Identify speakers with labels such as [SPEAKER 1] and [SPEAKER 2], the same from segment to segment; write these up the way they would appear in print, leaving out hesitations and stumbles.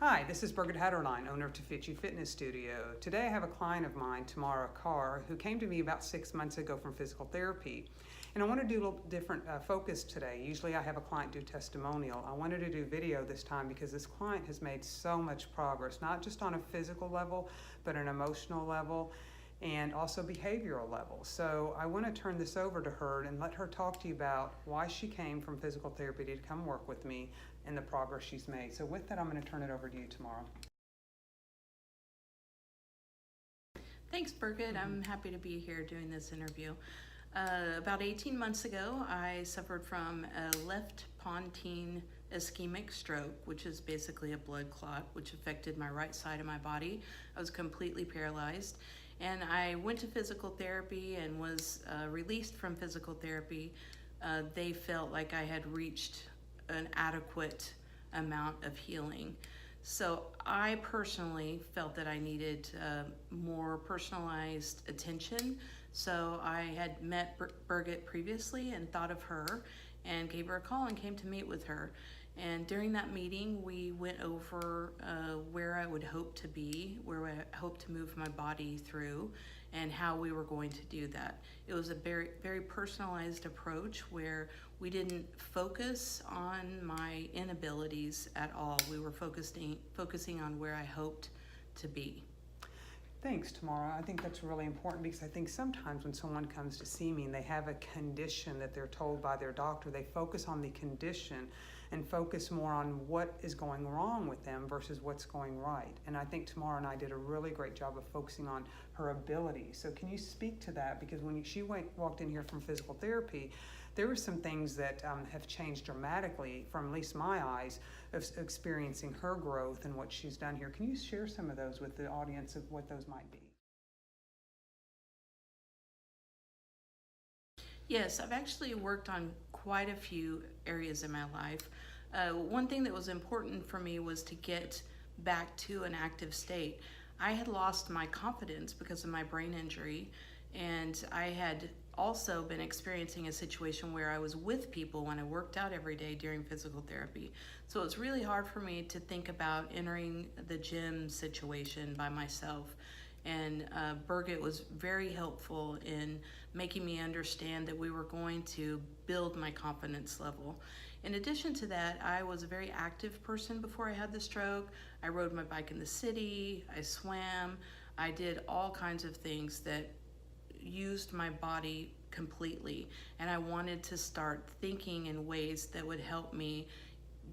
[SPEAKER 1] Hi, this is Birgitt owner of To Fit You Fitness Studio. Today I have a client of mine, Tamara Carr, who came to me about 6 months ago from physical therapy. And I want to do a little different focus today. Usually I have a client do testimonial. I wanted to do video this time because this client has made so much progress, not just on a physical level, but an emotional level and also behavioral level. So I want to turn this over to her and let her talk to you about why she came from physical therapy to come work with me and the progress she's made. So with that, I'm going to turn it over to you, Tamara.
[SPEAKER 2] Thanks, Birgit. I'm happy to be here doing this interview. About 18 months ago, I suffered from a left pontine ischemic stroke, which is basically a blood clot, which affected my right side of my body. I was completely paralyzed. And I went to physical therapy and was released from physical therapy. They felt like I had reached an adequate amount of healing. So I personally felt that I needed more personalized attention. So I had met Birgit previously and thought of her and gave her a call and came to meet with her. And during that meeting, we went over where I would hope to be, where I hope to move my body through, and how we were going to do that. It was a very, very personalized approach where we didn't focus on my inabilities at all. We were focusing on where I hoped to be.
[SPEAKER 1] Thanks, Tamara. I think that's really important because I think sometimes when someone comes to see me and they have a condition that they're told by their doctor, they focus on the condition and focus more on what is going wrong with them versus what's going right. And I think Tamara and I did a really great job of focusing on her ability. So can you speak to that? Because when she walked in here from physical therapy, there were some things that have changed dramatically from at least my eyes of experiencing her growth and what she's done here. Can you share some of those with the audience of what those might be?
[SPEAKER 2] Yes, I've actually worked on quite a few areas in my life. One thing that was important for me was to get back to an active state. I had lost my confidence because of my brain injury, and I had also been experiencing a situation where I was with people when I worked out every day during physical therapy. So it's really hard for me to think about entering the gym situation by myself. And Birgit was very helpful in making me understand that we were going to build my confidence level. In addition to that, I was a very active person before I had the stroke. I rode my bike in the city, I swam, I did all kinds of things that used my body completely. And I wanted to start thinking in ways that would help me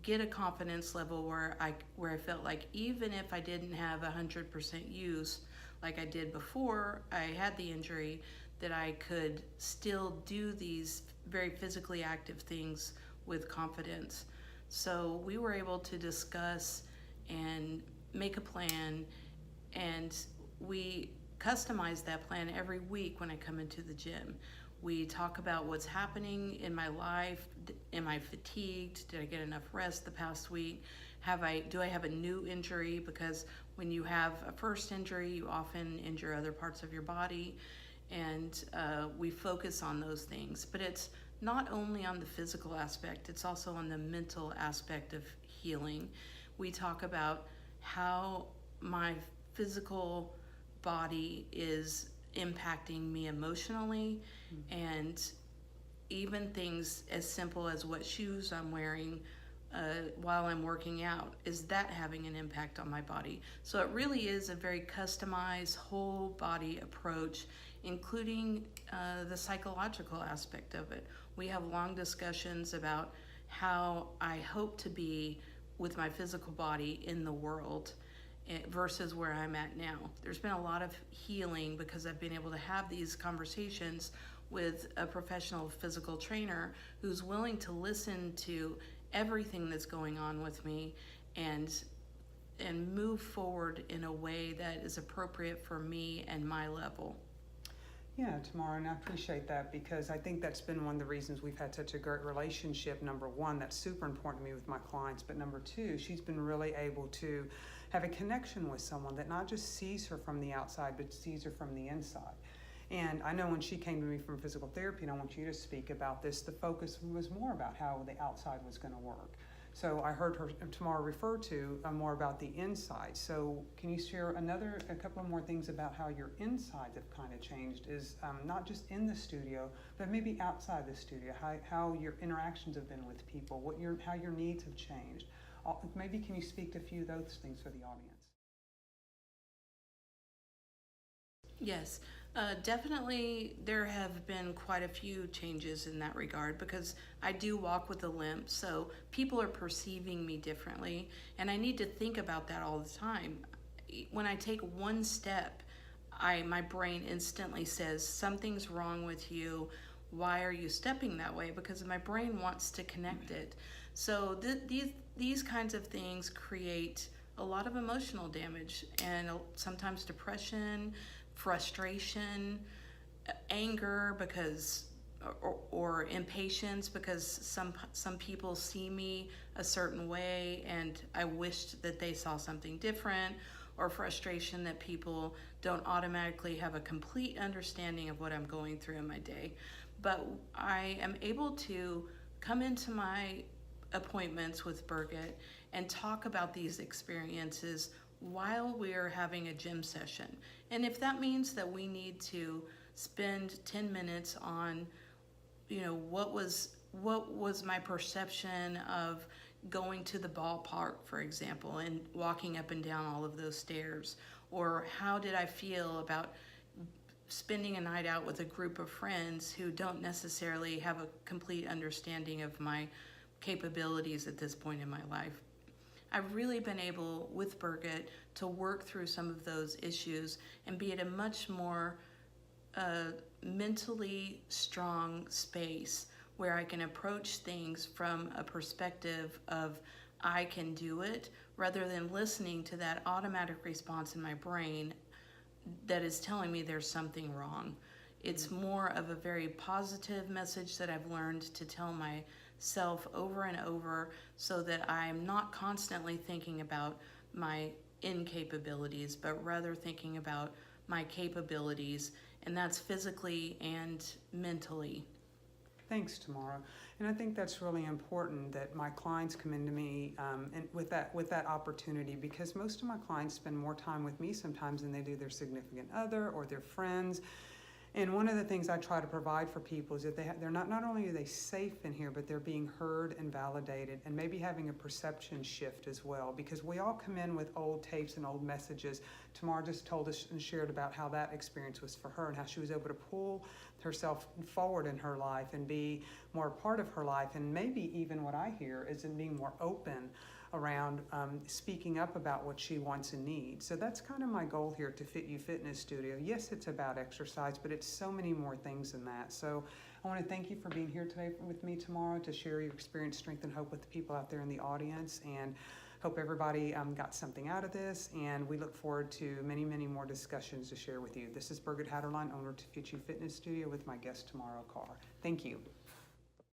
[SPEAKER 2] get a confidence level where I felt like even if I didn't have 100% use like I did before I had the injury, that I could still do these very physically active things with confidence. So we were able to discuss and make a plan, and we customize that plan every week when I come into the gym. We talk about what's happening in my life. Am I fatigued? Did I get enough rest the past week? Do I have a new injury? Because when you have a first injury, you often injure other parts of your body. And we focus on those things. But it's not only on the physical aspect, it's also on the mental aspect of healing. We talk about how my physical body is impacting me emotionally, and even things as simple as what shoes I'm wearing while I'm working out, is that having an impact on my body? So it really is a very customized whole body approach, including the psychological aspect of it. We have long discussions about how I hope to be with my physical body in the world versus where I'm at now. There's been a lot of healing because I've been able to have these conversations with a professional physical trainer who's willing to listen to everything that's going on with me and move forward in a way that is appropriate for me and my level.
[SPEAKER 1] Yeah, Tamara, and I appreciate that because I think that's been one of the reasons we've had such a great relationship. Number one, that's super important to me with my clients, but number two, she's been really able to have a connection with someone that not just sees her from the outside, but sees her from the inside. And I know when she came to me from physical therapy, and I want you to speak about this, the focus was more about how the outside was going to work. So I heard her tomorrow refer to more about the inside. So can you share a couple of more things about how your insides have kind of changed? Is not just in the studio, but maybe outside the studio. How your interactions have been with people, how your needs have changed. Maybe can you speak to a few of those things for the audience?
[SPEAKER 2] Yes, definitely there have been quite a few changes in that regard because I do walk with a limp, so people are perceiving me differently, and I need to think about that all the time. When I take one step, my brain instantly says something's wrong with you. Why are you stepping that way? Because my brain wants to connect it. So these kinds of things create a lot of emotional damage and sometimes depression, frustration, anger because or impatience because some people see me a certain way and I wished that they saw something different, or frustration that people don't automatically have a complete understanding of what I'm going through in my day. But I am able to come into my appointments with Birgitt and talk about these experiences while we're having a gym session. And if that means that we need to spend 10 minutes on, what was my perception of going to the ballpark, for example, and walking up and down all of those stairs, or how did I feel about spending a night out with a group of friends who don't necessarily have a complete understanding of my capabilities at this point in my life. I've really been able, with Birgitt, to work through some of those issues and be at a much more mentally strong space where I can approach things from a perspective of I can do it, rather than listening to that automatic response in my brain that is telling me there's something wrong. It's more of a very positive message that I've learned to tell myself over and over so that I'm not constantly thinking about my incapabilities, but rather thinking about my capabilities, and that's physically and mentally.
[SPEAKER 1] Thanks, Tamara. And I think that's really important that my clients come into me and with that opportunity, because most of my clients spend more time with me sometimes than they do their significant other or their friends. And one of the things I try to provide for people is that they're not only are they safe in here, but they're being heard and validated, and maybe having a perception shift as well, because we all come in with old tapes and old messages. Tamara just told us and shared about how that experience was for her and how she was able to pull herself forward in her life and be more a part of her life. And maybe even what I hear is in being more open around speaking up about what she wants and needs. So that's kind of my goal here to Fit You Fitness Studio. Yes, it's about exercise, but it's so many more things than that. So I want to thank you for being here today with me tomorrow to share your experience, strength, and hope with the people out there in the audience. And hope everybody got something out of this. And we look forward to many, many more discussions to share with you. This is Birgitt Hatterline, owner to Fit You Fitness Studio, with my guest Tamara Carr. Thank you.